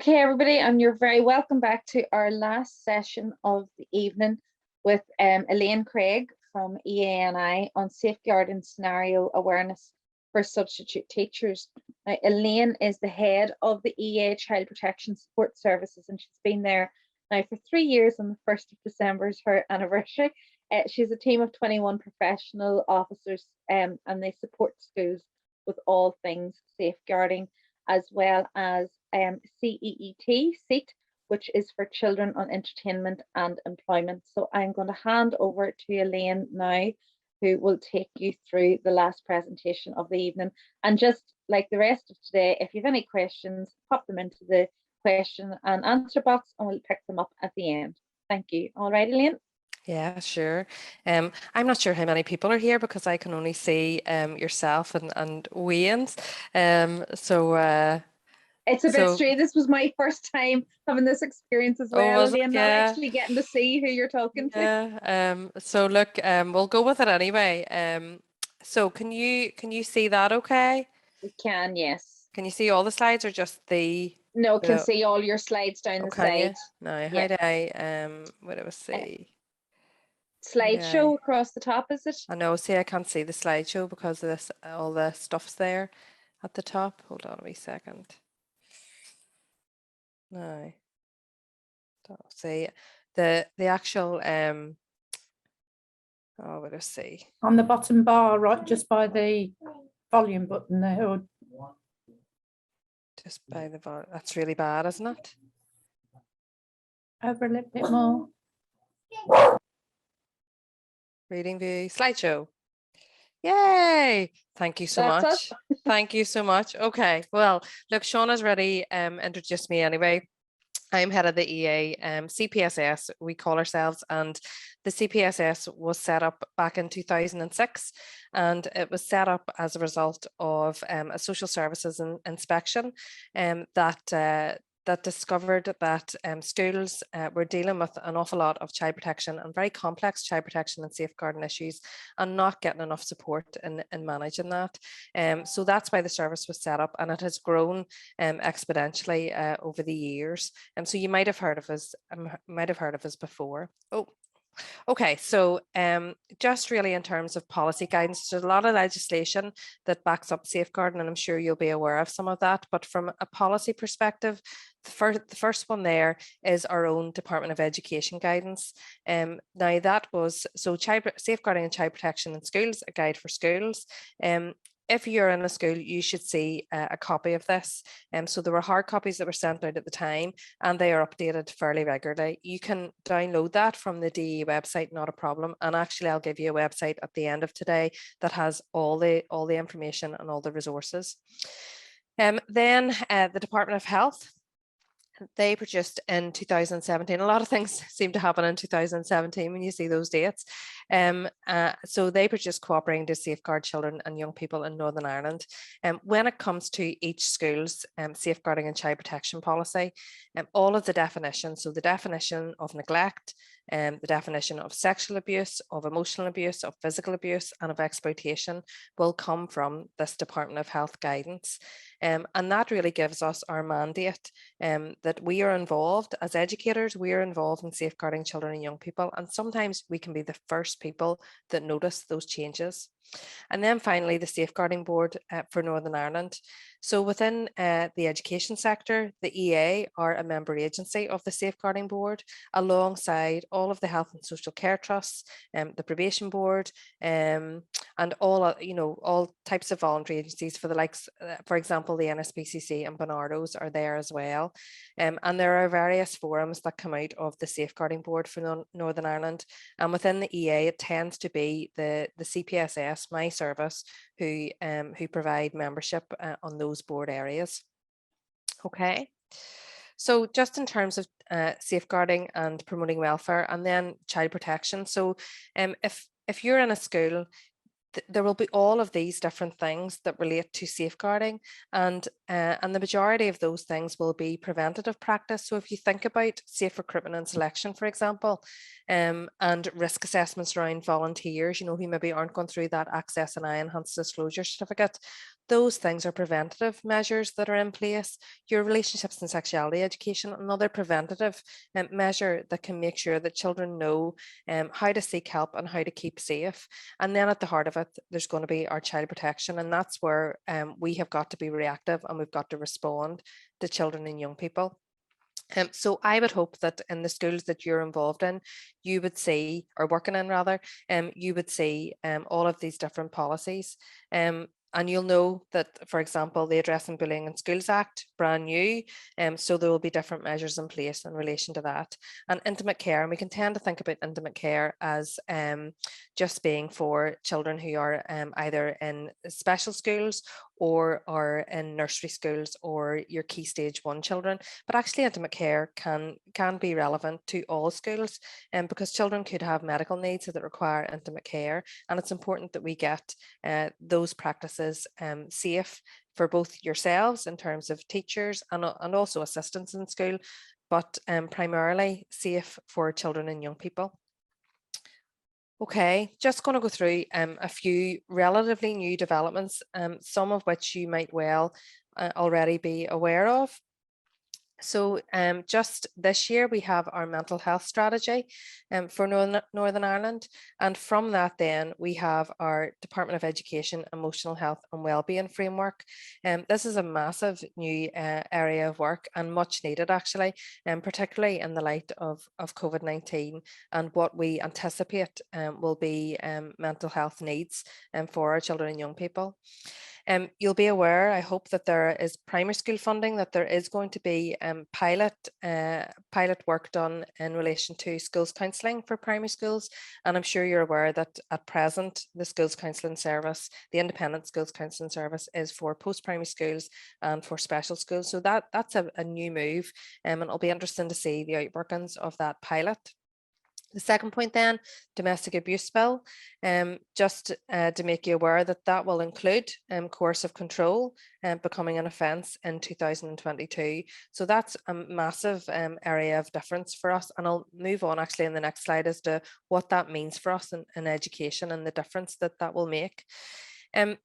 Okay, everybody, and you're very welcome back to our last session of the evening with Elaine Craig from EANI on safeguarding scenario awareness for substitute teachers. Now, Elaine is the head of the EA Child Protection Support Services, and she's been there now for 3 years. On the 1st of December is her anniversary. She's a team of 21 professional officers, and they support schools with all things safeguarding, as well as CEET, which is for Children on Entertainment and Employment. So I'm going to hand over to Elaine now, who will take you through the last presentation of the evening. And just like the rest of today, if you have any questions, pop them into the question and answer box and we'll pick them up at the end. Thank you. All right, Elaine? Yeah, sure. I'm not sure how many people are here because I can only see yourself and Wayne's. It's a bit strange. This was my first time having this experience as well, Elaine, not actually getting to see who you're talking to. Yeah. So look, we'll go with it anyway. So can you see that okay? We can, yes. Can you see all the slides or just the? No, can see all your slides down the side. No, how do I what do I see? Slideshow across the top, is it? I know, see, I can't see the slideshow because of this, all the stuff's there at the top. Hold on a wee second. No. Don't see the actual oh, what do I see? On the bottom bar, right, just by the volume button there. Or... Just by the volume. That's really bad, isn't it? Over a little bit more. Reading view, slideshow. Yay! Thank you so much. Thank you so much. Okay, well, look, Shauna's already introduced me anyway. I'm head of the EA CPSS, we call ourselves, and the CPSS was set up back in 2006, and it was set up as a result of a social services inspection that discovered that schools were dealing with an awful lot of child protection and very complex child protection and safeguarding issues and not getting enough support in managing that. So that's why the service was set up, and it has grown exponentially over the years. So you might have heard of us before. Oh. Okay, so just really in terms of policy guidance, there's a lot of legislation that backs up safeguarding, and I'm sure you'll be aware of some of that. But from a policy perspective, the first one there is our own Department of Education guidance. Now that was, so safeguarding and child protection in schools, a guide for schools. If you're in a school, you should see a copy of this. So there were hard copies that were sent out at the time, and they are updated fairly regularly. You can download that from the DE website, not a problem. And actually, I'll give you a website at the end of today that has all the information and all the resources. Then the Department of Health. They produced in 2017. A lot of things seem to happen in 2017 when you see those dates. So they produced Cooperating to Safeguard Children and Young People in Northern Ireland. When it comes to each school's safeguarding and child protection policy, all of the definitions, so the definition of neglect, the definition of sexual abuse, of emotional abuse, of physical abuse, and of exploitation will come from this Department of Health guidance. And that really gives us our mandate that we are involved as educators, we are involved in safeguarding children and young people, and sometimes we can be the first people that notice those changes. And then finally, the Safeguarding Board for Northern Ireland. So within the education sector, the EA are a member agency of the Safeguarding Board, alongside all of the health and social care trusts, the probation board, and all types of voluntary agencies for the likes, for example, the NSPCC and Barnardo's are there as well. And there are various forums that come out of the Safeguarding Board for Northern Ireland. And within the EA, it tends to be the CPSS, my service, who provide membership on those board areas. Okay. So just in terms of safeguarding and promoting welfare, and then child protection. So if you're in a school, there will be all of these different things that relate to safeguarding, and the majority of those things will be preventative practice. So if you think about safe recruitment and selection, for example, and risk assessments around volunteers, who maybe aren't going through that Access and Enhanced Disclosure Certificate, those things are preventative measures that are in place. Your relationships and sexuality education, another preventative measure that can make sure that children know how to seek help and how to keep safe. And then at the heart of it, there's going to be our child protection, and that's where we have got to be reactive and we've got to respond to children and young people. So I would hope that in the schools that you're involved in, you would see, or working in rather, you would see all of these different policies. And you'll know that, for example, the Addressing Bullying in Schools Act, brand new, so there will be different measures in place in relation to that. And intimate care, and we can tend to think about intimate care as just being for children who are either in special schools or are in nursery schools or your key stage 1 children, but actually intimate care can be relevant to all schools, because children could have medical needs that require intimate care, and it's important that we get those practices safe for both yourselves in terms of teachers and also assistants in school, but primarily safe for children and young people. Okay, just going to go through a few relatively new developments, some of which you might well already be aware of. So just this year we have our mental health strategy for Northern Ireland, and from that then we have our Department of Education Emotional Health and Wellbeing framework. This is a massive new area of work and much needed actually, particularly in the light of COVID-19 and what we anticipate will be mental health needs for our children and young people. You'll be aware, I hope, that there is primary school funding, that there is going to be pilot work done in relation to schools counselling for primary schools. And I'm sure you're aware that at present, the schools counselling service, the independent schools counselling service, is for post-primary schools and for special schools. So that's a new move, and it'll be interesting to see the outworkings of that pilot. The second point then, domestic abuse bill, just to make you aware that that will include coercive control becoming an offence in 2022. So that's a massive area of difference for us. And I'll move on actually in the next slide as to what that means for us in education and the difference that that will make.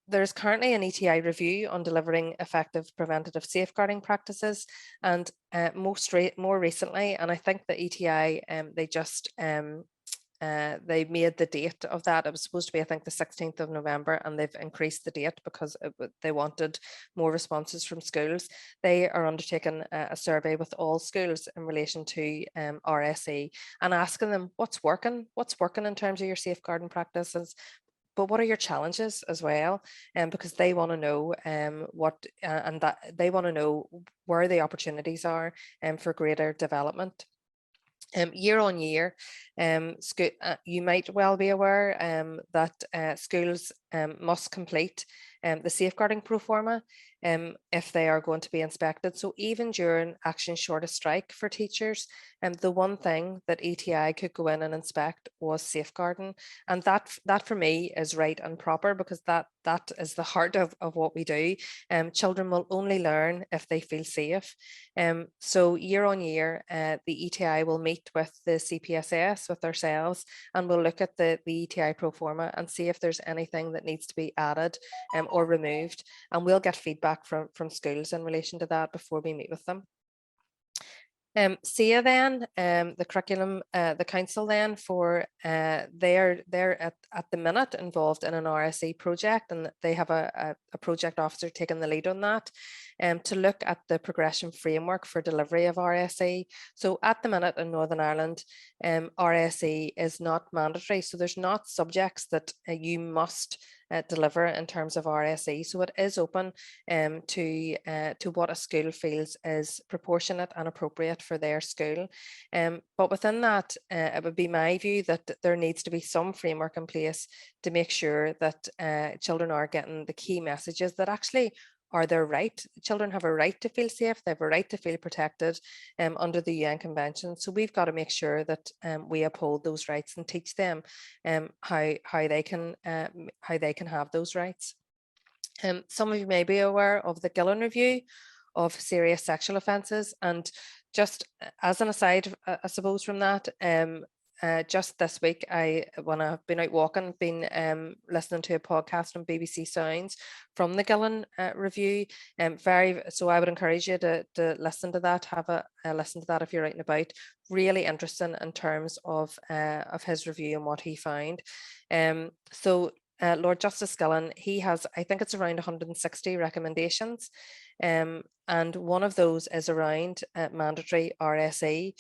There's currently an ETI review on delivering effective preventative safeguarding practices, and more recently, and I think the ETI they made the date of that. It was supposed to be, I think, the 16th of November, and they've increased the date because they wanted more responses from schools. They are undertaking a survey with all schools in relation to RSE and asking them what's working in terms of your safeguarding practices, but what are your challenges as well? Because they want to know they want to know where the opportunities are for greater development. Year on year, you might well be aware that schools must complete the safeguarding pro forma if they are going to be inspected. So even during action short of strike for teachers, the one thing that ETI could go in and inspect was safeguarding, and that for me is right and proper, because that is the heart of what we do. Children will only learn if they feel safe. So year on year, the ETI will meet with the CPSS, with ourselves, and we'll look at the ETI pro forma and see if there's anything that needs to be added or removed, and we'll get feedback from schools in relation to that before we meet with them. SIA then, the curriculum, the council then for, they're at the minute involved in an RSE project, and they have a project officer taking the lead on that, to look at the progression framework for delivery of RSE. So at the minute in Northern Ireland, RSE is not mandatory, so there's not subjects that you must deliver in terms of RSE. So it is open to what a school feels is proportionate and appropriate for their school. But within that, it would be my view that there needs to be some framework in place to make sure that children are getting the key messages that actually are their right. Children have a right to feel safe, they have a right to feel protected under the UN Convention. So we've got to make sure that we uphold those rights and teach them how they can have those rights. Some of you may be aware of the Gillen Review of serious sexual offences, and just as an aside, I suppose from that, just this week, when I've been out walking, been listening to a podcast on BBC Sounds from the Gillen review. So I would encourage you to listen to that, have a listen to that if you're out and about. Really interesting in terms of his review and what he found. Lord Justice Gillen, he has, I think it's around 160 recommendations, and one of those is around mandatory RSE.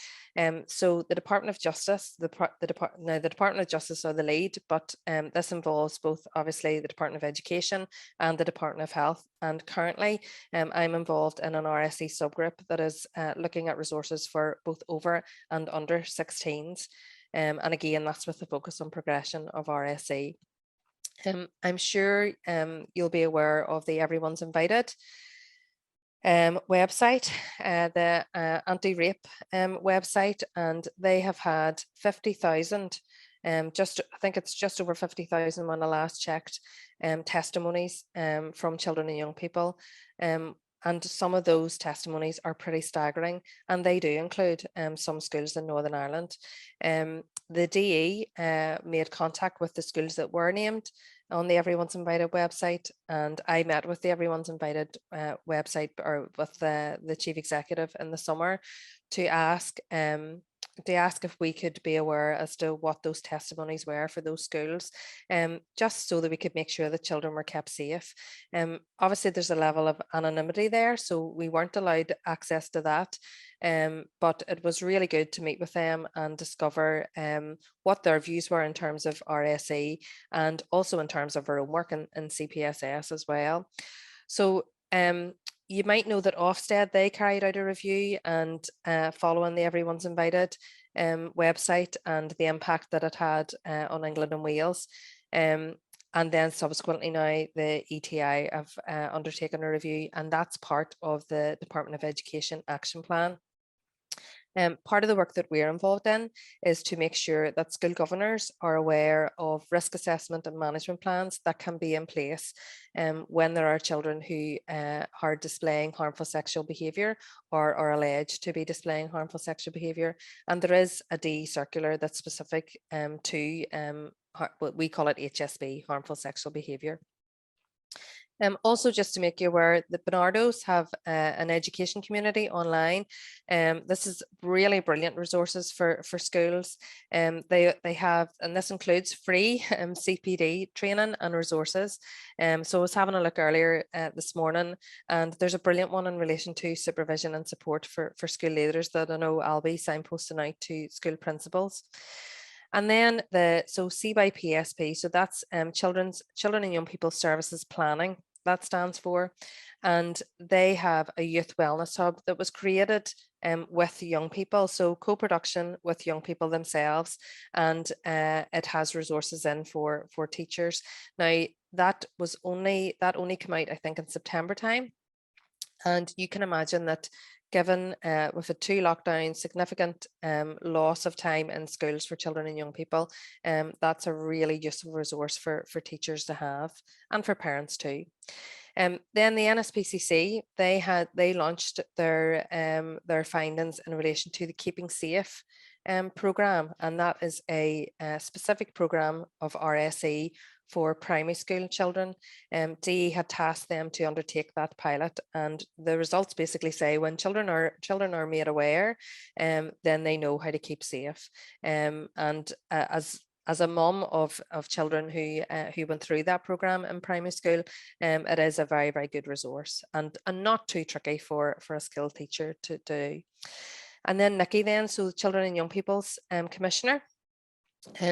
So the Department of Justice, the Department of Justice are the lead, but this involves both obviously the Department of Education and the Department of Health. And currently I'm involved in an RSE subgroup that is looking at resources for both over and under 16s. And again, that's with the focus on progression of RSE. I'm sure you'll be aware of the Everyone's Invited website, the anti-rape website, and they have had 50,000, I think it's just over 50,000 when I last checked, testimonies from children and young people. And some of those testimonies are pretty staggering, and they do include some schools in Northern Ireland. The DE made contact with the schools that were named on the Everyone's Invited website, and I met with the Everyone's Invited website, or with the chief executive in the summer, to ask if we could be aware as to what those testimonies were for those schools, just so that we could make sure that children were kept safe. Obviously there's a level of anonymity there, so we weren't allowed access to that, but it was really good to meet with them and discover what their views were in terms of RSE, and also in terms of our own work in CPSS as well. So you might know that Ofsted, they carried out a review, and following the Everyone's Invited website and the impact that it had on England and Wales. And then subsequently now the ETI have undertaken a review, and that's part of the Department of Education Action Plan. Part of the work that we're involved in is to make sure that school governors are aware of risk assessment and management plans that can be in place when there are children who are displaying harmful sexual behaviour, or are alleged to be displaying harmful sexual behaviour. And there is a DE circular that's specific to what we call it HSB, harmful sexual behaviour. Also, just to make you aware, the Bernardos have an education community online. This is really brilliant resources for schools. They have, and this includes free CPD training and resources. So I was having a look earlier this morning, and there's a brilliant one in relation to supervision and support for school leaders that I know I'll be signposting out to school principals. And then C by PSP, so that's Children and Young People Services Planning, that stands for, and they have a youth wellness hub that was created with young people, so co-production with young people themselves, and it has resources in for teachers. Now that only came out, I think, in September time, and you can imagine that given with the 2 lockdowns, significant loss of time in schools for children and young people, that's a really useful resource for teachers to have, and for parents too. Then the NSPCC, they launched their findings in relation to the Keeping Safe programme, and that is a specific programme of RSE for primary school children. DE had tasked them to undertake that pilot, and the results basically say when children are made aware, then they know how to keep safe. And as a mum of children who went through that programme in primary school, it is a very, very good resource, and not too tricky for a skilled teacher to do. And then Nikki so the Children and Young People's Commissioner,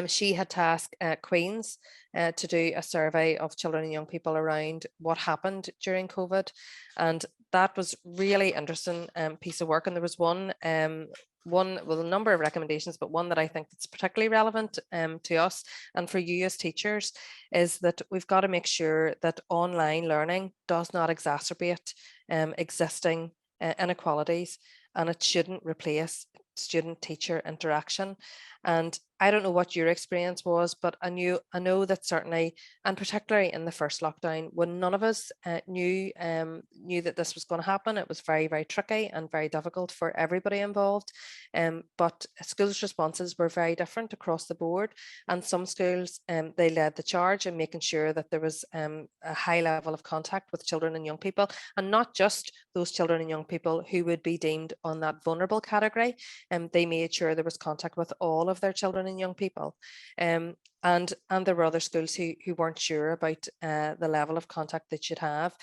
she had tasked Queen's to do a survey of children and young people around what happened during COVID, and that was really interesting piece of work. And there was a number of recommendations, but one that I think that's particularly relevant to us and for you as teachers is that we've got to make sure that online learning does not exacerbate existing inequalities, and it shouldn't replace student-teacher interaction. And I don't know what your experience was, but I know that certainly, and particularly in the first lockdown, when none of us knew that this was going to happen, it was very, very tricky and very difficult for everybody involved. But schools' responses were very different across the board, and some schools they led the charge in making sure that there was a high level of contact with children and young people, and not just those children and young people who would be deemed on that vulnerable category. They made sure there was contact with all of their children and young people. And there were other schools who weren't sure about the level of contact they should have.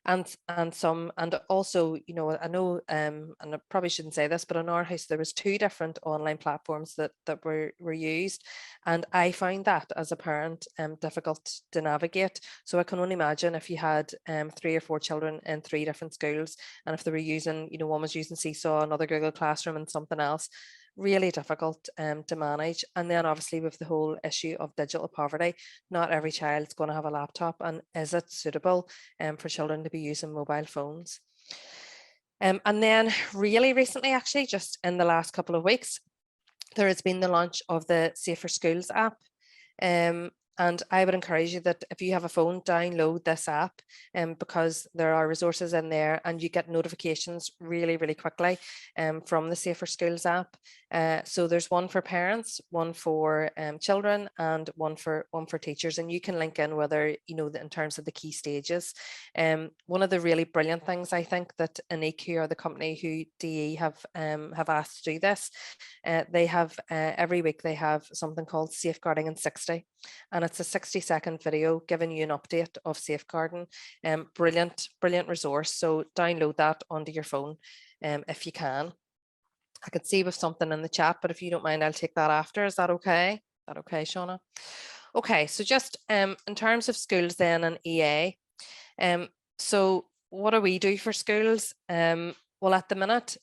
And also, you know, I know, and I probably shouldn't say this, but in our house there was 2 different online platforms that were used, and I found that as a parent difficult to navigate. So I can only imagine if you had 3 or 4 children in 3 different schools, and if they were using, you know, one was using Seesaw, another Google Classroom, and something else. Really difficult to manage. And then obviously with the whole issue of digital poverty, not every child's going to have a laptop, and is it suitable for children to be using mobile phones? And then really recently, actually just in the last couple of weeks, there has been the launch of the Safer Schools app. And I would encourage you that if you have a phone, download this app, because there are resources in there and you get notifications really, really quickly from the Safer Schools app. So there's one for parents, one for children, and one for teachers, and you can link in whether, you know, in terms of the key stages. One of the really brilliant things, I think, that Unique, who are the company who DE have asked to do this, they have every week they have something called Safeguarding in 60, and it's a 60-second video giving you an update of safeguarding. Brilliant resource. So download that onto your phone if you can. I could see with something in the chat, but if you don't mind, I'll take that after. Is that okay? Is that okay, Shauna? Okay, so just in terms of schools then and EA, so what do we do for schools? Well, at the minute,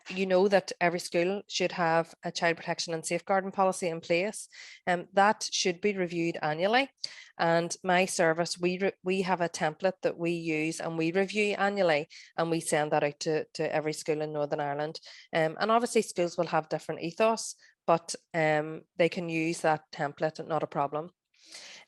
you know that every school should have a child protection and safeguarding policy in place, and that should be reviewed annually. And my service, we have a template that we use and we review annually, and we send that out to every school in Northern Ireland. And obviously schools will have different ethos, but they can use that template, not a problem.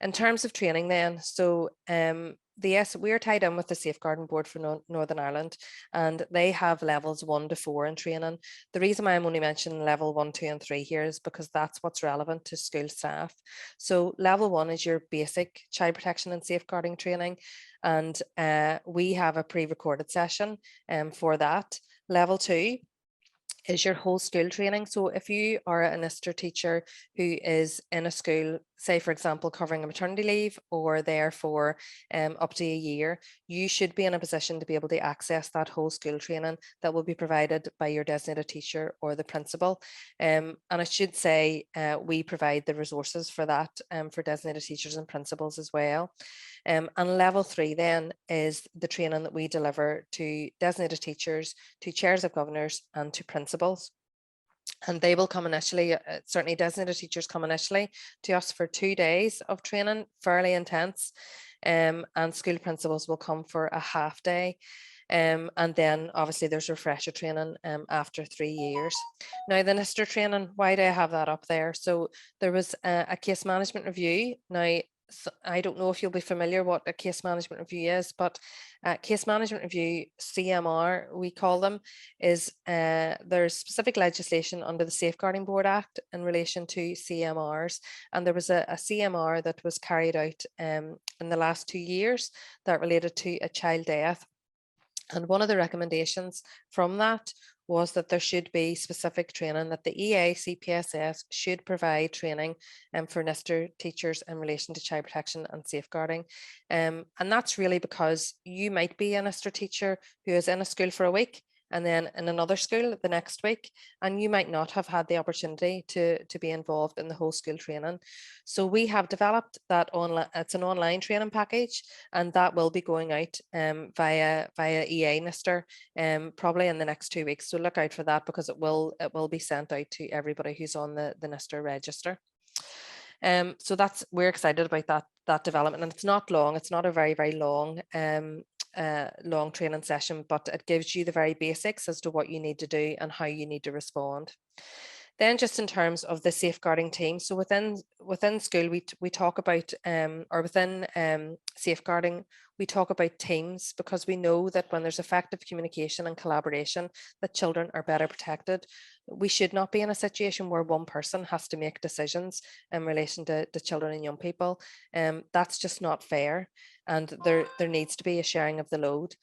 In terms of training then, so we're tied in with the Safeguarding Board for Northern Ireland, and they have levels 1 to 4 in training. The reason why I'm only mentioning level 1, 2 and 3 here is because that's what's relevant to school staff. So level 1 is your basic child protection and safeguarding training, and we have a pre-recorded session for that. Level 2 is your whole school training. So if you are an ISTER teacher who is in a school, say for example covering a maternity leave, or there for up to a year, you should be in a position to be able to access that whole school training that will be provided by your designated teacher or the principal. And I should say we provide the resources for that for designated teachers and principals as well. And level 3 then is the training that we deliver to designated teachers, to chairs of governors, and to principals. And they will come initially, certainly designated teachers come initially to us for 2 days of training, fairly intense, and school principals will come for a half day. And then obviously there's refresher training after 3 years. Now the NISTER training, why do I have that up there? So there was a case management review. Now, I don't know if you'll be familiar what a case management review is, but case management review, CMR we call them, is there's specific legislation under the Safeguarding Board Act in relation to CMRs, and there was a CMR that was carried out in the last 2 years that related to a child death. And one of the recommendations from that was that there should be specific training, that the EA CPSS should provide training for NISTER teachers in relation to child protection and safeguarding. And that's really because you might be a NISTER teacher who is in a school for a week and then in another school the next week, and you might not have had the opportunity to be involved in the whole school training. So we have developed that online, it's an online training package, and that will be going out via EA NISTER probably in the next 2 weeks. So look out for that, because it will be sent out to everybody who's on the NISTER register. So we're excited about that development, and it's not long, it's not a very, very long long training session, but it gives you the very basics as to what you need to do and how you need to respond. Then just in terms of the safeguarding team, so within school we talk about or within safeguarding we talk about teams, because we know that when there's effective communication and collaboration, that children are better protected. We should not be in a situation where one person has to make decisions in relation to children and young people. That's just not fair, and there needs to be a sharing of the load.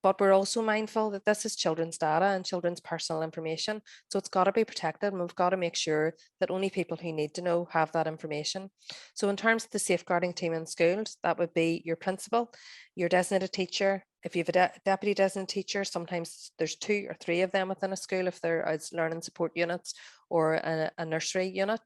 But we're also mindful that this is children's data and children's personal information, so it's got to be protected, and we've got to make sure that only people who need to know have that information. So in terms of the safeguarding team in schools, that would be your principal, your designated teacher. If you have a deputy designated teacher, sometimes there's 2 or 3 of them within a school if there is learning support units or a nursery unit.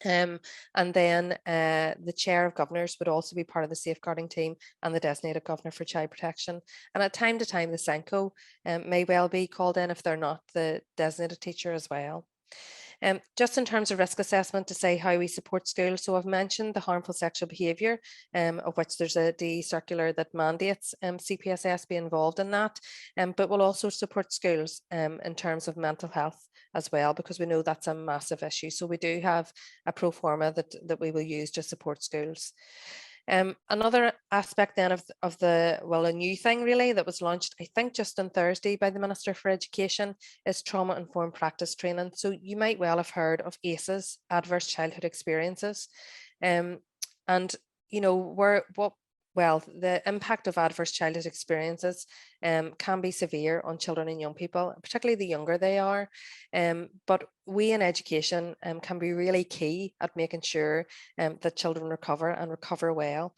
And then the chair of governors would also be part of the safeguarding team, and the designated governor for child protection. And at time to time, the SENCO may well be called in if they're not the designated teacher as well. Just in terms of risk assessment, to say how we support schools. So I've mentioned the harmful sexual behaviour, of which there's a DE circular that mandates CPSS be involved in that, but we'll also support schools in terms of mental health as well, because we know that's a massive issue. So we do have a pro forma that we will use to support schools. Another aspect then of the, well, a new thing really that was launched, I think just on Thursday by the Minister for Education, is trauma informed practice training. So you might well have heard of ACEs, adverse childhood experiences. And you know, well, the impact of adverse childhood experiences can be severe on children and young people, particularly the younger they are. But we in education can be really key at making sure that children recover well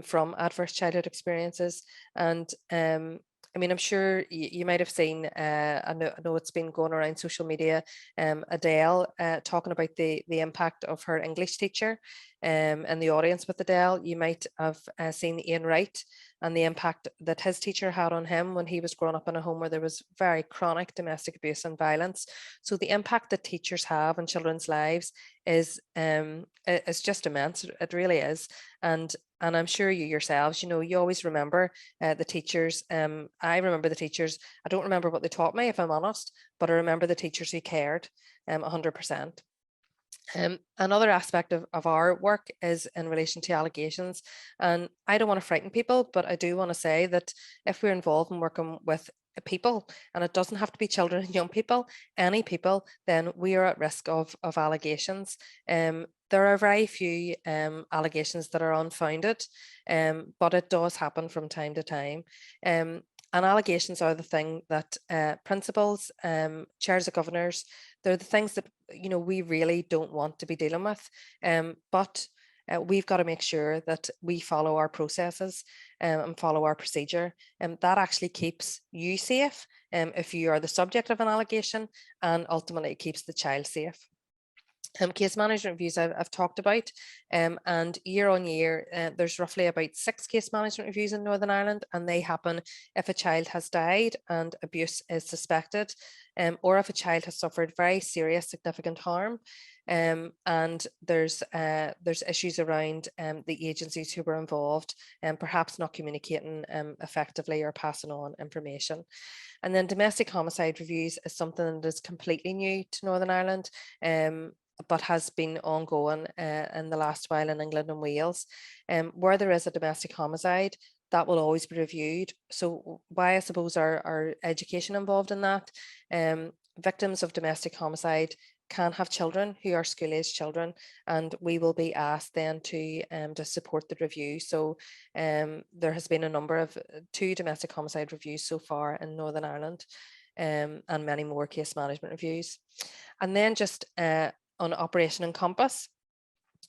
from adverse childhood experiences. And I mean, I'm sure you might have seen, I know it's been going around social media, Adele talking about the impact of her English teacher in the audience with Adele. You might have seen Ian Wright and the impact that his teacher had on him when he was growing up in a home where there was very chronic domestic abuse and violence. So the impact that teachers have on children's lives is just immense. It really is. And I'm sure you yourselves, you know, you always remember the teachers. I remember the teachers. I don't remember what they taught me, if I'm honest, but I remember the teachers who cared 100%. Another aspect of our work is in relation to allegations, and I don't want to frighten people, but I do want to say that if we're involved in working with people, and it doesn't have to be children and young people, any people, then we are at risk of allegations. There are very few allegations that are unfounded, but it does happen from time to time. And allegations are the thing that principals, chairs of governors, they're the things that, you know, we really don't want to be dealing with. But we've got to make sure that we follow our processes and follow our procedure. And that actually keeps you safe if you are the subject of an allegation, and ultimately it keeps the child safe. Case management reviews I've talked about, and year on year there's roughly about 6 case management reviews in Northern Ireland, and they happen if a child has died and abuse is suspected, or if a child has suffered very serious significant harm, and there's issues around the agencies who were involved and perhaps not communicating effectively or passing on information. And then domestic homicide reviews is something that is completely new to Northern Ireland, but has been ongoing in the last while in England and Wales. Where there is a domestic homicide, that will always be reviewed. So why, I suppose, our education involved in that? Victims of domestic homicide can have children who are school-aged children, and we will be asked then to support the review. So there has been a number of 2 domestic homicide reviews so far in Northern Ireland, and many more case management reviews. And then just on Operation Encompass.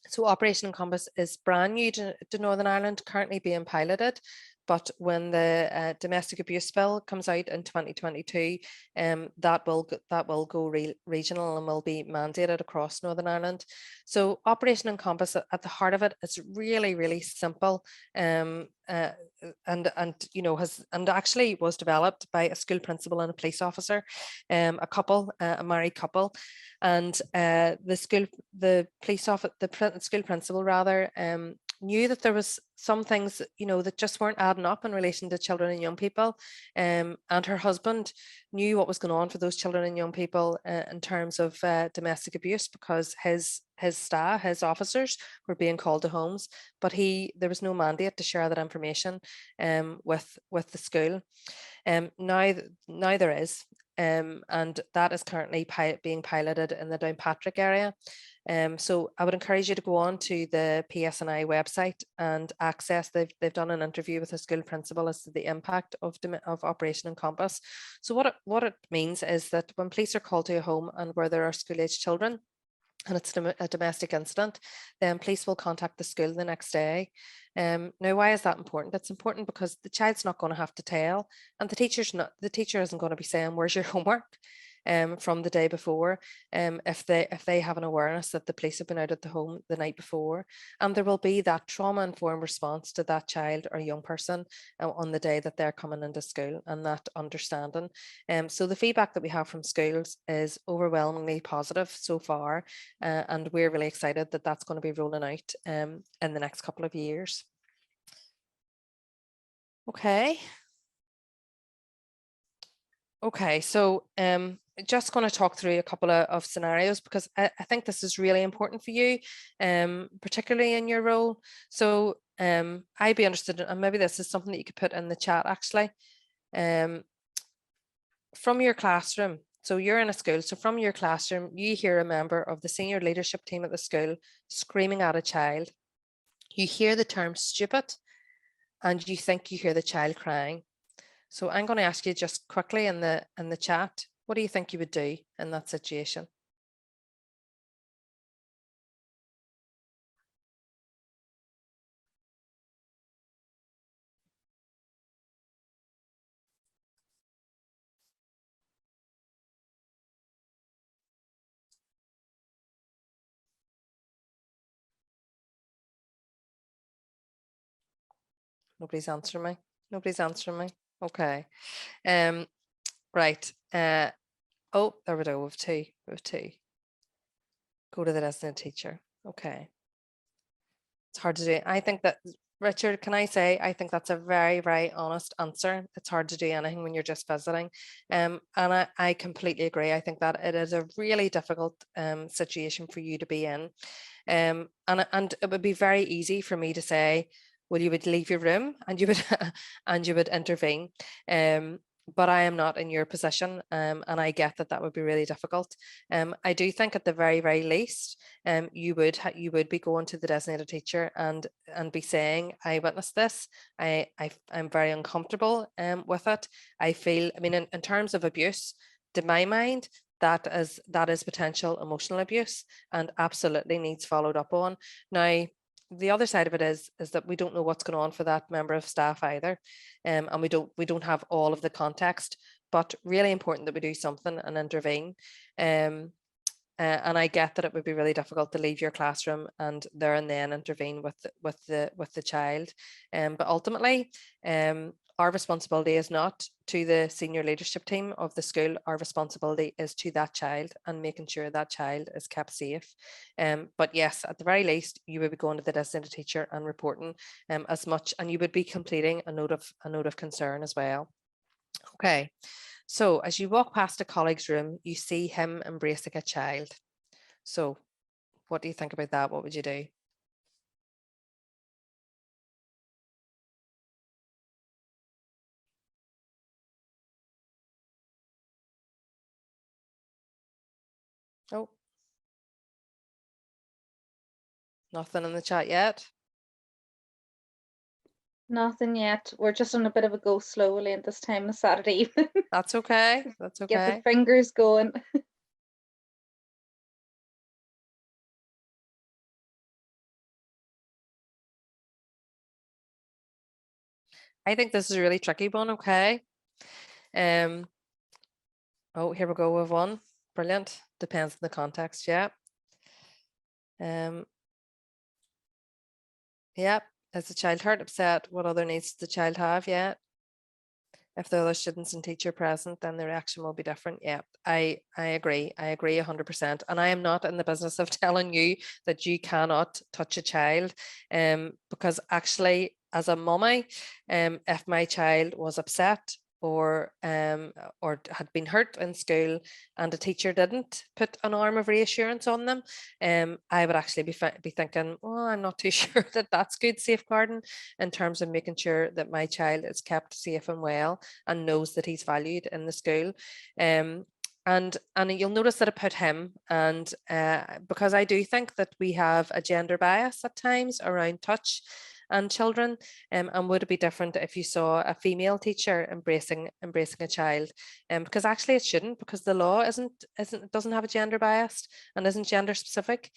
So Operation Encompass is brand new to Northern Ireland, currently being piloted. But when the domestic abuse bill comes out in 2022, that will go regional and will be mandated across Northern Ireland. So Operation Encompass, at the heart of it, is really, really simple, and you know, actually was developed by a school principal and a police officer, a couple, a married couple, and the school principal rather knew that there was some things, you know, that just weren't adding up in relation to children and young people. And her husband knew what was going on for those children and young people in terms of domestic abuse, because his staff, his officers, were being called to homes, but there was no mandate to share that information with the school. Now there is, and that is currently being piloted in the Downpatrick area. So I would encourage you to go on to the PSNI website and access. They've done an interview with a school principal as to the impact of Operation Encompass. So what it means is that when police are called to a home and where there are school-aged children, and it's a domestic incident, then police will contact the school the next day. Now, why is that important? It's important because the child's not going to have to tell, and the teacher isn't going to be saying, "Where's your homework?" From the day before, if they have an awareness that the police have been out at the home the night before, and there will be that trauma-informed response to that child or young person on the day that they're coming into school, and that understanding. So the feedback that we have from schools is overwhelmingly positive so far, and we're really excited that that's going to be rolling out in the next couple of years. Okay, so just going to talk through a couple of scenarios, because I think this is really important for you, particularly in your role. So I'd be interested in, and maybe this is something that you could put in the chat actually, from your classroom. So you're in a school, so from your classroom, you hear a member of the senior leadership team at the school screaming at a child. You hear the term stupid, and you think you hear the child crying. So I'm going to ask you just quickly in the chat, what do you think you would do in that situation? Nobody's answering me. Nobody's answering me. Okay. Right. Oh, there we go. We've two. Go to the designated teacher. Okay. It's hard to do. I think that, Richard, can I say, I think that's a very, very honest answer. It's hard to do anything when you're just visiting. And I completely agree. I think that it is a really difficult situation for you to be in. And it would be very easy for me to say, well, you would leave your room and you would and you would intervene. But I am not in your position, and I get that would be really difficult. I do think at the very, very least, you would be going to the designated teacher and be saying, I witnessed this. I'm very uncomfortable with it. I feel, I mean, in terms of abuse, to my mind, that is potential emotional abuse and absolutely needs followed up on. Now, the other side of it is that we don't know what's going on for that member of staff either, and we don't have all of the context, but really important that we do something and intervene. And I get that it would be really difficult to leave your classroom and there and then intervene with the child, but ultimately our responsibility is not to the senior leadership team of the school. Our responsibility is to that child and making sure that child is kept safe. But yes, at the very least, you would be going to the designated teacher and reporting as much, and you would be completing a note of concern as well. Okay, so as you walk past a colleague's room, you see him embracing a child. So what do you think about that? What would you do? Oh, nothing in the chat yet. Nothing yet. We're just on a bit of a go slowly at this time of Saturday evening. That's okay. That's okay. Get the fingers going. I think this is a really tricky one. Okay. Oh, here we go with one. Brilliant. Depends on the context. Yeah. Yeah. Is the child hurt, upset? What other needs does the child have? Yeah. if the other students and teacher present, then the reaction will be different. Yeah, I agree. I agree 100%. And I am not in the business of telling you that you cannot touch a child, because actually, as a mummy, if my child was upset or had been hurt in school and a teacher didn't put an arm of reassurance on them, I would actually be thinking, well, I'm not too sure that that's good safeguarding in terms of making sure that my child is kept safe and well and knows that he's valued in the school. And you'll notice that I put him, and because I do think that we have a gender bias at times around touch and children, and would it be different if you saw a female teacher embracing a child? Because actually it shouldn't, because the law doesn't have a gender bias and isn't gender specific.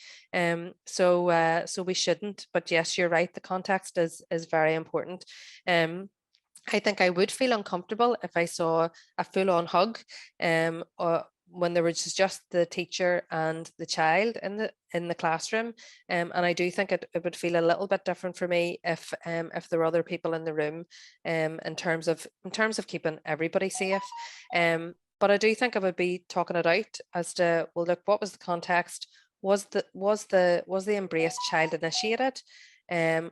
So we shouldn't. But yes, you're right, the context is very important. I think I would feel uncomfortable if I saw a full-on hug, or when there was just the teacher and the child in the classroom, and I do think it would feel a little bit different for me if there were other people in the room, in terms of keeping everybody safe. But I do think I would be talking it out as to, well, look, what was the context? Was the embrace child initiated?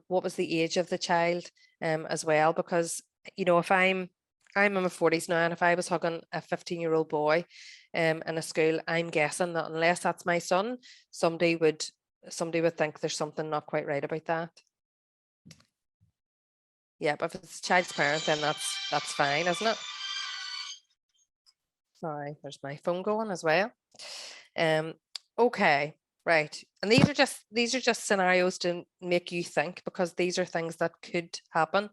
What was the age of the child, as well? Because if I'm in my 40s now, and if I was hugging a 15-year-old boy in a school, I'm guessing that unless that's my son, somebody would think there's something not quite right about that. Yeah, but if it's a child's parent, then that's fine, isn't it? Sorry, there's my phone going as well. Okay, right. And these are just scenarios to make you think, because these are things that could happen.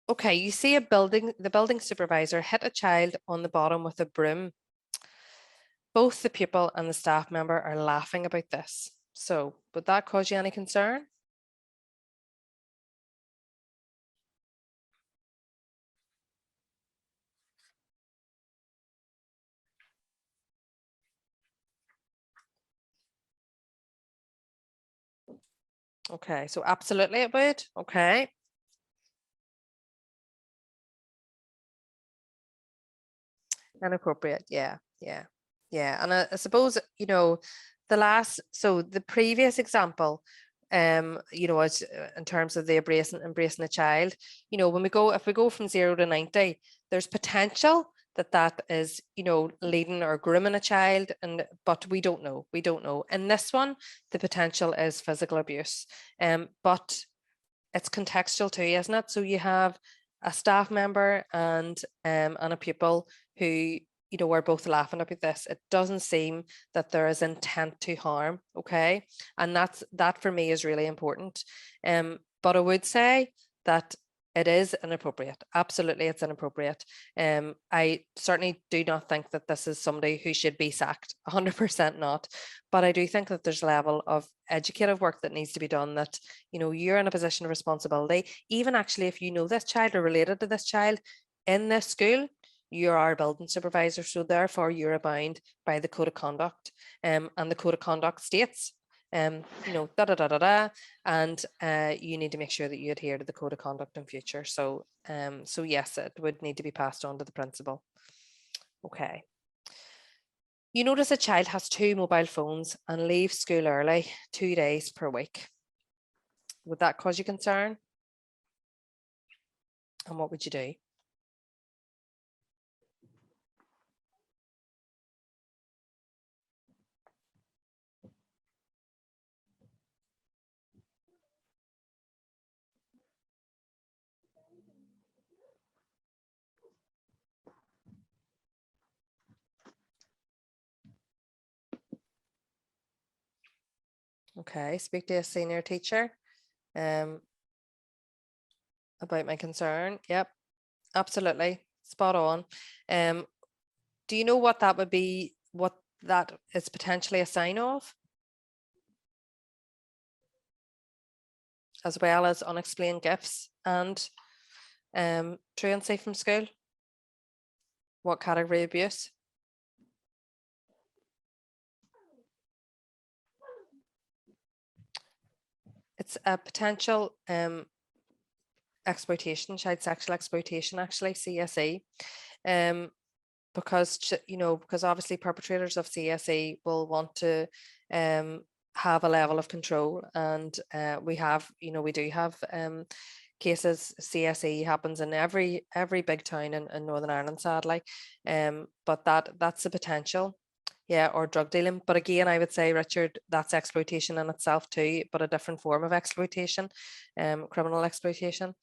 Okay, you see the building supervisor hit a child on the bottom with a broom. Both the pupil and the staff member are laughing about this. So would that cause you any concern? Okay, so absolutely it would. Okay. Inappropriate. Yeah. And I suppose, the previous example, as in terms of the embracing a child, when if we go from 0 to 90, there's potential that is, leading or grooming a child, but we don't know. In this one, the potential is physical abuse, but it's contextual too, isn't it? So you have a staff member and a pupil who are both laughing about this. It doesn't seem that there is intent to harm. Okay, and that for me is really important. But I would say that it is inappropriate. Absolutely, it's inappropriate. I certainly do not think that this is somebody who should be sacked. 100% not. But I do think that there's a level of educative work that needs to be done, that you're in a position of responsibility. Even actually, if you know this child or related to this child in this school, you're our building supervisor, so therefore you're bound by the code of conduct, and the code of conduct states, and you need to make sure that you adhere to the code of conduct in future. So yes, it would need to be passed on to the principal. Okay. You notice a child has 2 mobile phones and leaves school early 2 days per week. Would that cause you concern? And what would you do? Okay, speak to a senior teacher about my concern. Yep, absolutely, spot on. Do you know what that would be, what that is potentially a sign of? As well as unexplained gifts and truancy from school? What category abuse? It's a potential exploitation, child sexual exploitation, actually, CSE. Because because obviously perpetrators of CSE will want to have a level of control, and we do have cases. CSE happens in every big town in Northern Ireland, sadly, but that's the potential. Yeah, or drug dealing. But again, I would say, Richard, that's exploitation in itself too, but a different form of exploitation, criminal exploitation.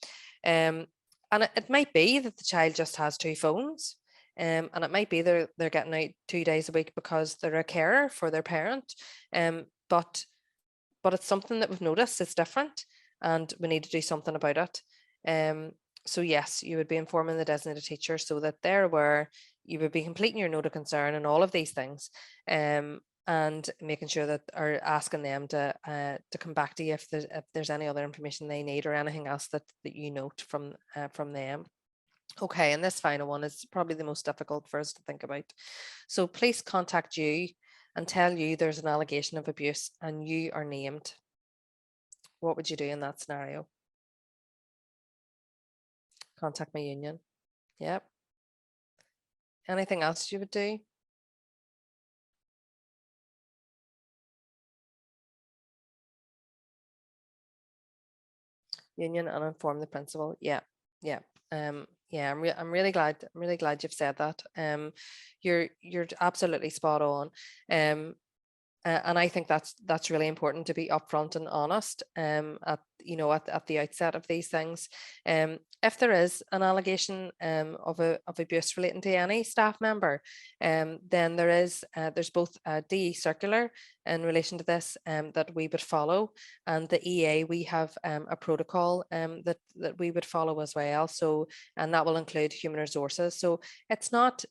And it might be that the child just has 2 phones. And it might be they're getting out 2 days a week because they're a carer for their parent. But it's something that we've noticed is different, and we need to do something about it. So yes, you would be informing the designated teacher so that they're aware. You would be completing your note of concern and all of these things, and making sure that, or asking them to come back to you if there's any other information they need or anything else that you note from them. Okay, and this final one is probably the most difficult for us to think about. So police contact you and tell you there's an allegation of abuse and you are named. What would you do in that scenario? Contact my union. Yep. Anything else you would do? Union and inform the principal. Yeah, yeah. Yeah, I'm really glad you've said that. You're absolutely spot on. And I think that's really important, to be upfront and honest at the outset of these things. If there is an allegation of abuse relating to any staff member, then there's both a DE circular in relation to this that we would follow, and the EA, we have a protocol that we would follow as well. So, and that will include human resources. So it's not,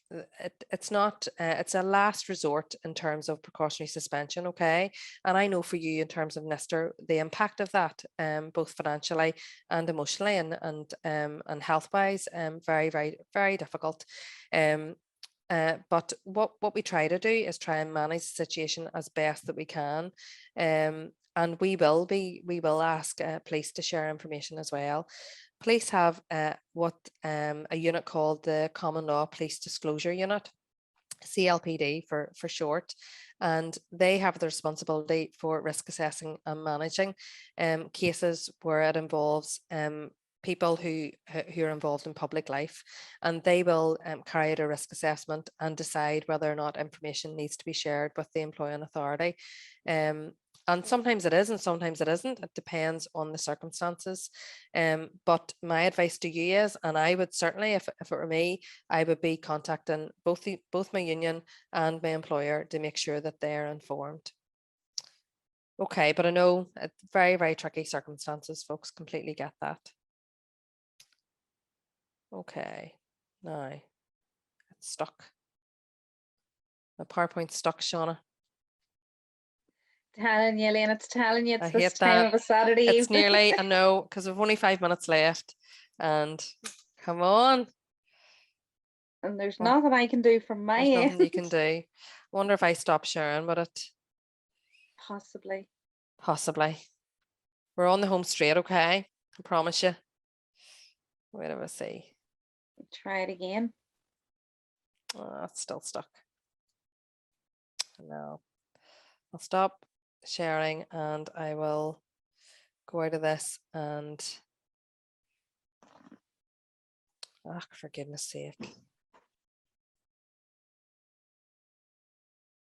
it's a last resort in terms of precautionary suspension. Okay, and I know for you in terms of NISTR, the impact of that, both financially and emotionally and health wise, very, very, very difficult. But what we try to do is try and manage the situation as best that we can. And we will ask police to share information as well. Police have what a unit called the Common Law Police Disclosure Unit, CLPD for short, and they have the responsibility for risk assessing and managing cases where it involves people who are involved in public life, and they will carry out a risk assessment and decide whether or not information needs to be shared with the employing authority. And sometimes it is and sometimes it isn't. It depends on the circumstances. But my advice to you is, and I would certainly, if it were me, I would be contacting both my union and my employer to make sure that they're informed. Okay, but I know it's very, very tricky circumstances, folks, completely get that. Okay, now it's stuck. My PowerPoint's stuck, Shauna. Telling you, Elaine, it's telling you, I it's hate this time of a Saturday It's evening. nearly, I know, because we've only 5 minutes left, and come on. And there's Well, nothing I can do from my There's end. nothing you can do. I wonder if I stop sharing, would it? Possibly. Possibly. We're on the home straight, okay? I promise you. Wait till I see. Try it again. Oh, it's still stuck. No. I'll stop sharing and I will go out of this and for goodness sake.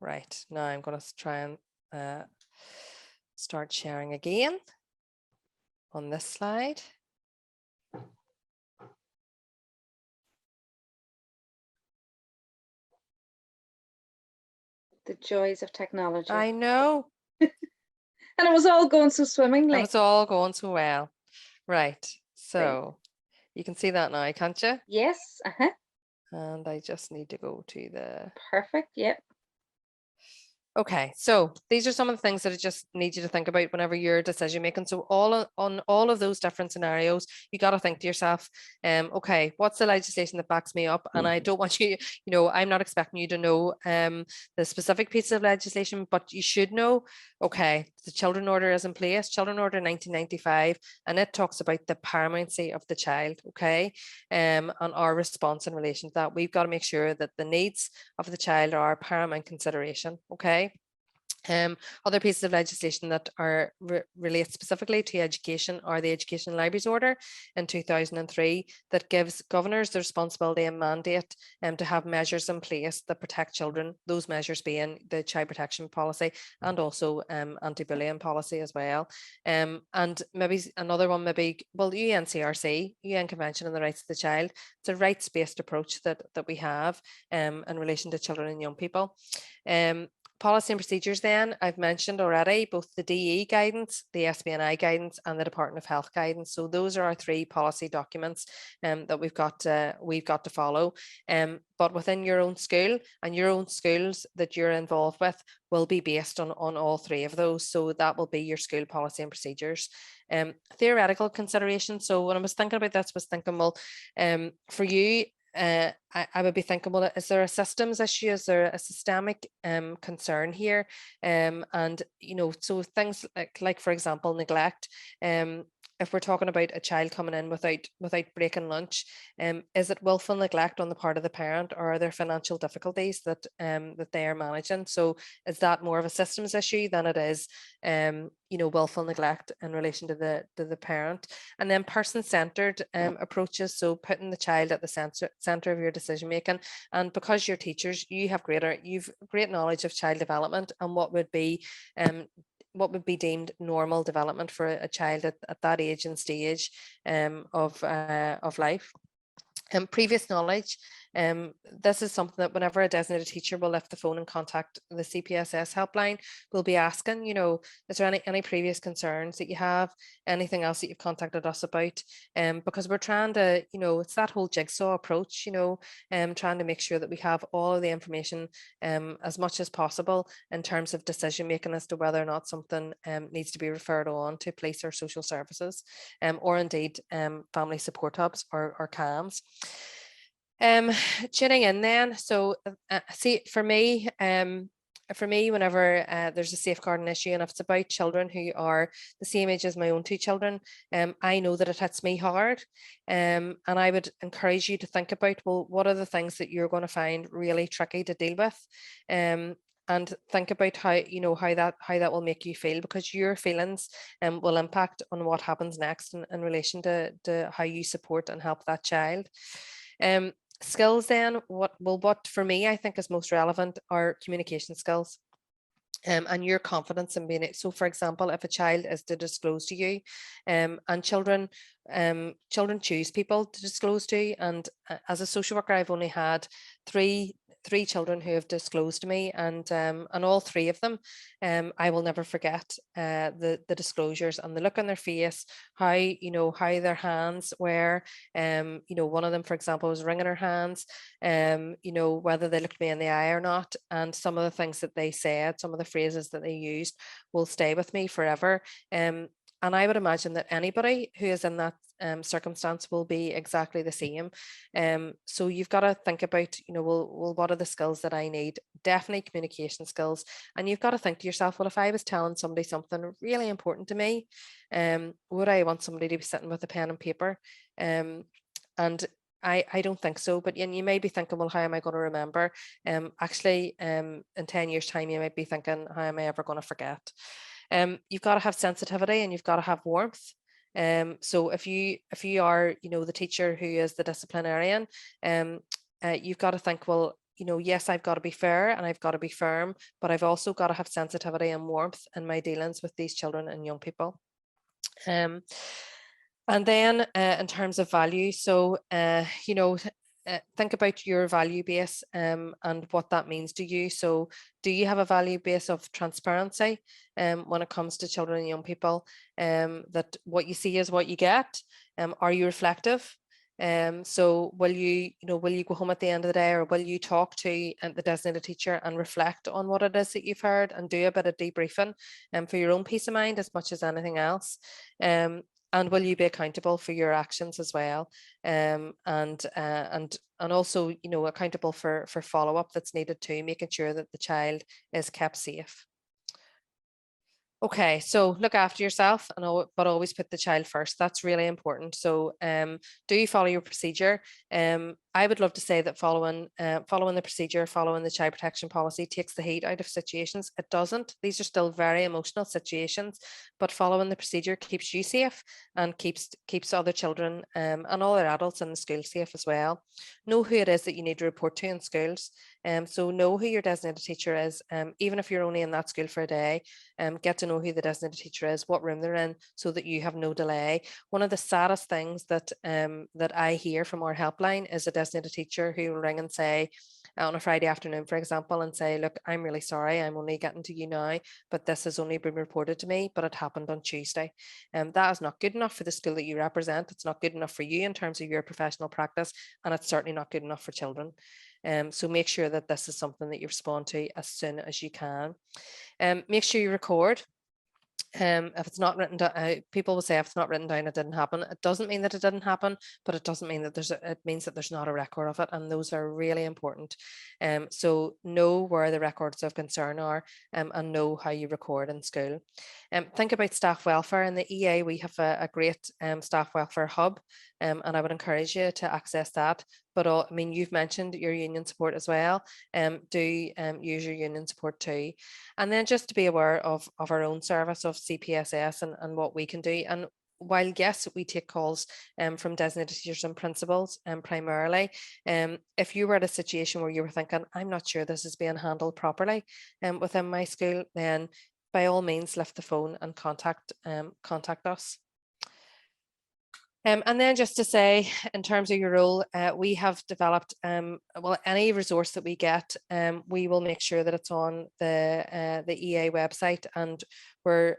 Right, now I'm going to try and start sharing again on this slide. The joys of technology. I know. And it was all going so swimmingly. And it's all going so well. Right, so you can see that now, can't you? Yes, And I just need to go to the... Perfect, yep. Okay, so these are some of the things that I just need you to think about whenever you're decision making. So on all of those different scenarios, you got to think to yourself, okay, what's the legislation that backs me up? And I don't want you, I'm not expecting you to know the specific piece of legislation, but you should know, okay, the Children Order is in place, Children Order 1995, and it talks about the paramountcy of the child, okay, and our response in relation to that. We've got to make sure that the needs of the child are paramount consideration, okay. Other pieces of legislation that are relate specifically to education are the Education Libraries Order in 2003 that gives governors the responsibility and mandate to have measures in place that protect children, those measures being the child protection policy and also anti-bullying policy as well. And maybe another one, well, UNCRC, UN Convention on the Rights of the Child, it's a rights-based approach that we have in relation to children and young people. Policy and procedures then, I've mentioned already, both the DE guidance, the SBNI guidance and the Department of Health guidance. So those are our 3 policy documents that we've got to follow. But within your own school and your own schools that you're involved with will be based on all 3 of those. So that will be your school policy and procedures. Theoretical consideration. So when I was thinking about this, I was thinking, well, for you, I would be thinking, well, is there a systems issue? Is there a systemic concern here? And so things like for example, neglect. If we're talking about a child coming in without breaking lunch, is it willful neglect on the part of the parent, or are there financial difficulties that they are managing? So is that more of a systems issue than it is willful neglect in relation to the parent? And then person-centered approaches, so putting the child at the center of your decision making. And because you're teachers, you've great knowledge of child development and what would be deemed normal development for a child at that age and stage of life. Previous knowledge. This is something that whenever a designated teacher will lift the phone and contact the CPSS helpline, we'll be asking, is there any previous concerns that you have, anything else that you've contacted us about? Because we're trying to, it's that whole jigsaw approach, trying to make sure that we have all of the information as much as possible in terms of decision making as to whether or not something needs to be referred on to police or social services, or indeed family support hubs or CAMs. Tuning in then, so see, for me, whenever there's a safeguarding issue and if it's about children who are the same age as my own 2 children, I know that it hits me hard, and I would encourage you to think about, well, what are the things that you're going to find really tricky to deal with, and think about how that will make you feel, because your feelings will impact on what happens next in relation to how you support and help that child. Skills then, what for me I think is most relevant are communication skills. And your confidence in being it. So for example, if a child is to disclose to you, and children choose people to disclose to, and as a social worker I've only had three children who have disclosed to me, and all 3 of them I will never forget the disclosures and the look on their face, how their hands were, one of them for example was wringing her hands, whether they looked me in the eye or not, and some of the things that they said, some of the phrases that they used will stay with me forever. And I would imagine that anybody who is in that circumstance will be exactly the same. So you've got to think about, well, what are the skills that I need? Definitely communication skills. And you've got to think to yourself, well, if I was telling somebody something really important to me, would I want somebody to be sitting with a pen and paper? And I don't think so, but you may be thinking, well, how am I going to remember? Actually, in 10 years' time, you might be thinking, how am I ever going to forget? You've got to have sensitivity and you've got to have warmth. So if you are, the teacher who is the disciplinarian, you've got to think, well, yes, I've got to be fair and I've got to be firm, but I've also got to have sensitivity and warmth in my dealings with these children and young people. And then in terms of value, so, think about your value base and what that means to you. So do you have a value base of transparency when it comes to children and young people, that what you see is what you get? Are you reflective? So will you go home at the end of the day, or will you talk to the designated teacher and reflect on what it is that you've heard and do a bit of debriefing for your own peace of mind as much as anything else? And will you be accountable for your actions as well? And also, accountable for follow-up that's needed too, making sure that the child is kept safe. Okay, so look after yourself, but always put the child first. That's really important. So do you follow your procedure? I would love to say that following the procedure, following the child protection policy takes the heat out of situations. It doesn't. These are still very emotional situations, but following the procedure keeps you safe and keeps other children and all their adults in the school safe as well. Know who it is that you need to report to in schools. So know who your designated teacher is, even if you're only in that school for a day. Get to know who the designated teacher is, what room they're in, so that you have no delay. One of the saddest things that I hear from our helpline is a designated teacher who will ring and say on a Friday afternoon, for example, and say, look, I'm really sorry, I'm only getting to you now, but this has only been reported to me, but it happened on Tuesday. That is not good enough for the school that you represent. It's not good enough for you in terms of your professional practice, and it's certainly not good enough for children. So make sure that this is something that you respond to as soon as you can. Make sure you record. If it's not written down, people will say if it's not written down, it didn't happen. It doesn't mean that it didn't happen, but it doesn't mean that it means that there's not a record of it, and those are really important. So know where the records of concern are, and know how you record in school. Think about staff welfare. In the EA, we have a great staff welfare hub, and I would encourage you to access that. But I mean, you've mentioned your union support as well. Do use your union support too. And then just to be aware of our own service of CPSS and what we can do. And while yes, we take calls from designated teachers and principals primarily, if you were at a situation where you were thinking, I'm not sure this is being handled properly within my school, then by all means lift the phone and contact us. And then just to say, in terms of your role, we have developed, well, any resource that we get, we will make sure that it's on the EA website, and we're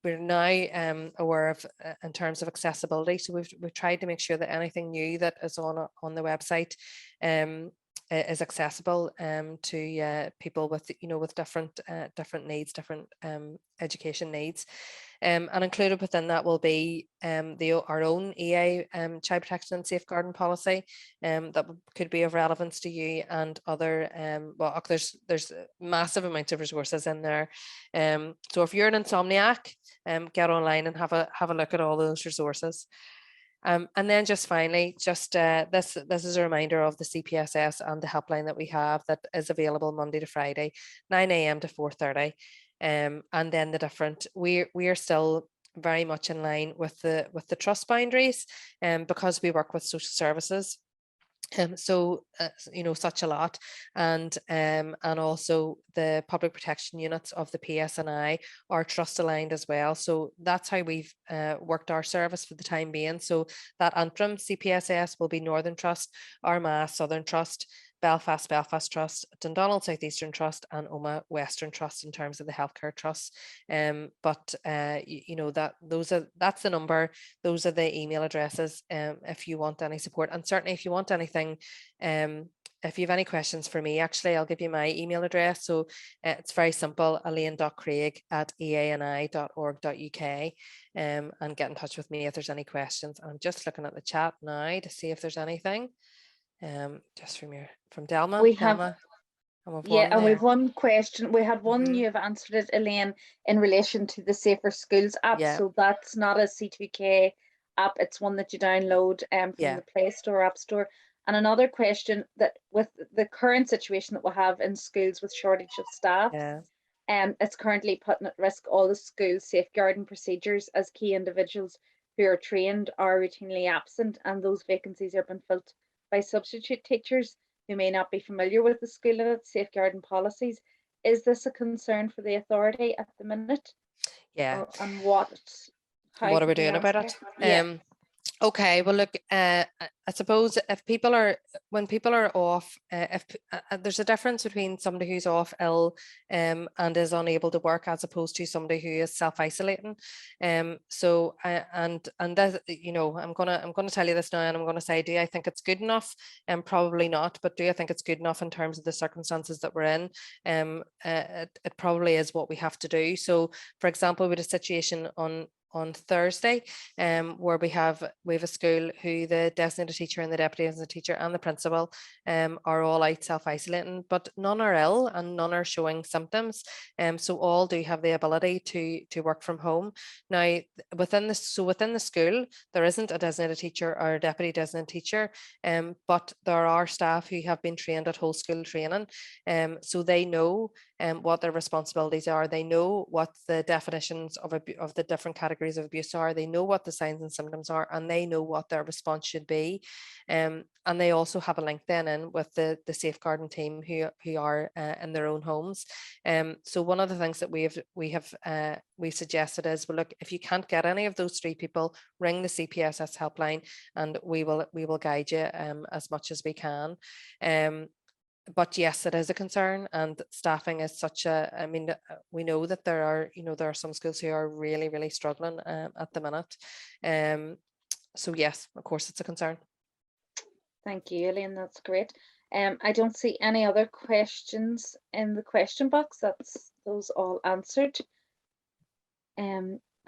now aware of in terms of accessibility. So we've tried to make sure that anything new that is on the website is accessible to people with with different needs, different education needs. And included within that will be our own EA child protection and safeguarding policy that could be of relevance to you, and other well, there's massive amounts of resources in there. So if you're an insomniac, get online and have a look at all those resources. And then just finally, just this is a reminder of the CPSS and the helpline that we have that is available Monday to Friday, 9 a.m. to 4:30. And then the different, we are still very much in line with the trust boundaries, because we work with social services. So such a lot, and also the public protection units of the PSNI are trust aligned as well. So that's how we've worked our service for the time being. So that interim CPSS will be Northern Trust, Armagh Southern Trust, Belfast Trust, Dundonald Southeastern Trust, and Omagh Western Trust in terms of the healthcare trusts. But that's the number. Those are the email addresses if you want any support, and certainly if you want anything. If you have any questions for me, actually, I'll give you my email address. So it's very simple, elaine.craig@eani.org.uk, and get in touch with me if there's any questions. I'm just looking at the chat now to see if there's anything. Just from Delma. We have, Delma, and we've one question. We had one, you have answered it, Elaine, in relation to the Safer Schools app. Yeah. So that's not a C2K app, it's one that you download from the Play Store, App Store. And another question, that with the current situation that we have in schools with shortage of staff, it's currently putting at risk all the school safeguarding procedures, as key individuals who are trained are routinely absent, and those vacancies are being filled by substitute teachers who may not be familiar with the school and its safeguarding policies. Is this a concern for the authority at the minute? Yeah. And what are we doing about it? Okay, well, look, I suppose if people are, when people are off, there's a difference between somebody who's off ill and is unable to work as opposed to somebody who is self-isolating. So that, you know, I'm gonna tell you this now, and I'm gonna say, do I think it's good enough? Probably not, but do I think it's good enough in terms of the circumstances that we're in? It probably is what we have to do. So, for example, with a situation on Thursday, where we have a school who the designated teacher and the deputy designated teacher and the principal are all out self-isolating, but none are ill and none are showing symptoms. So all do have the ability to work from home. Now, within the school, there isn't a designated teacher or a deputy designated teacher, but there are staff who have been trained at whole school training, so they know what their responsibilities are. They know what the definitions of the different categories of abuse are. They know what the signs and symptoms are, and they know what their response should be. And they also have a link then in with the safeguarding team who are in their own homes. So one of the things that we suggested is, well, look, if you can't get any of those three people, ring the CPSS helpline, and we will guide you as much as we can. But yes, it is a concern, and staffing is such a, I mean, we know that there are some schools who are really, really struggling at the minute. So yes, of course, it's a concern. Thank you, Elaine. That's great. I don't see any other questions in the question box. That's those all answered.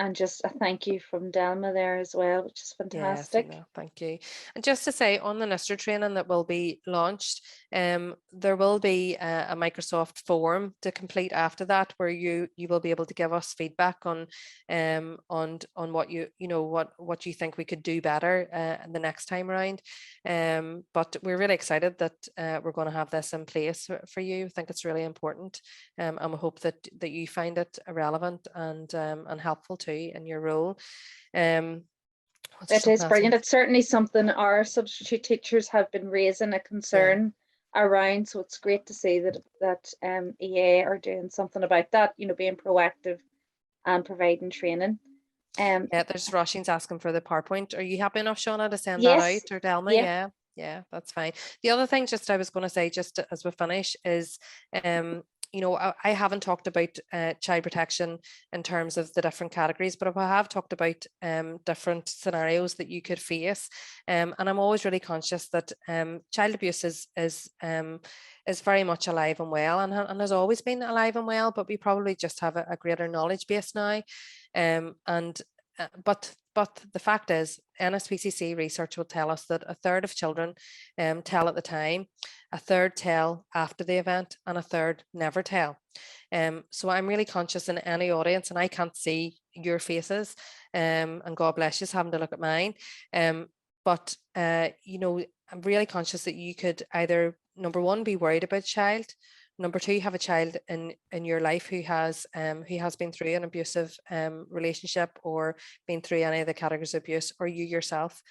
And just a thank you from Delma there as well, which is fantastic. Yes, thank you. And just to say, on the NASUWT training that will be launched, there will be a Microsoft form to complete after that, where you will be able to give us feedback on what what you think we could do better the next time around. But we're really excited that we're going to have this in place for you. I think it's really important, and we hope that you find it relevant and helpful too in your role. It is brilliant. It's certainly something our substitute teachers have been raising a concern around. So it's great to see that EA are doing something about that, being proactive and providing training. Yeah, there's Roisin's asking for the PowerPoint. Are you happy enough, Shauna, to send Yes. that out, or Delma? Yeah, that's fine. The other thing I was going to say, just as we finish, is I haven't talked about child protection in terms of the different categories, but I have talked about different scenarios that you could face. And I'm always really conscious that child abuse is very much alive and well, and has always been alive and well, but we probably just have a greater knowledge base now. But the fact is, NSPCC research will tell us that a third of children tell at the time, a third tell after the event, and a third never tell. So I'm really conscious in any audience, and I can't see your faces, and God bless you having to look at mine. But I'm really conscious that you could either, number one, be worried about child. Number two, have a child in your life who has been through an abusive relationship or been through any of the categories of abuse, or you yourself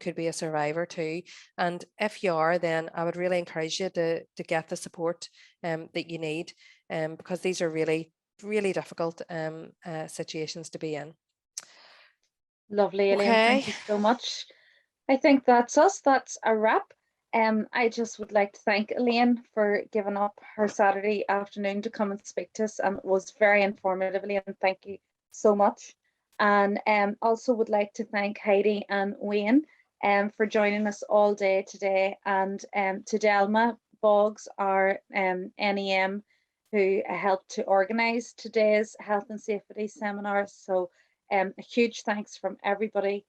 could be a survivor too. And if you are, then I would really encourage you to get the support that you need, because these are really, really difficult situations to be in. Lovely, Elaine. Thank you so much. I think that's us. That's a wrap. I just would like to thank Elaine for giving up her Saturday afternoon to come and speak to us, and it was very informative, Elaine. Thank you so much. And also would like to thank Heidi and Wayne for joining us all day today, and to Delma Boggs, our NEM, who helped to organise today's health and safety seminar. So a huge thanks from everybody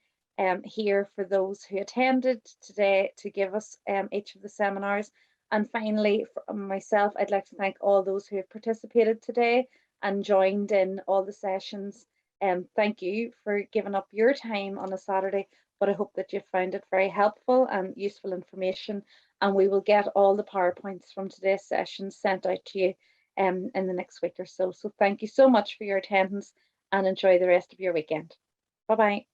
here for those who attended today to give us each of the seminars. And finally, from myself, I'd like to thank all those who have participated today and joined in all the sessions. Thank you for giving up your time on a Saturday, but I hope that you found it very helpful and useful information. And we will get all the PowerPoints from today's session sent out to you in the next week or so. So thank you so much for your attendance, and enjoy the rest of your weekend. Bye-bye.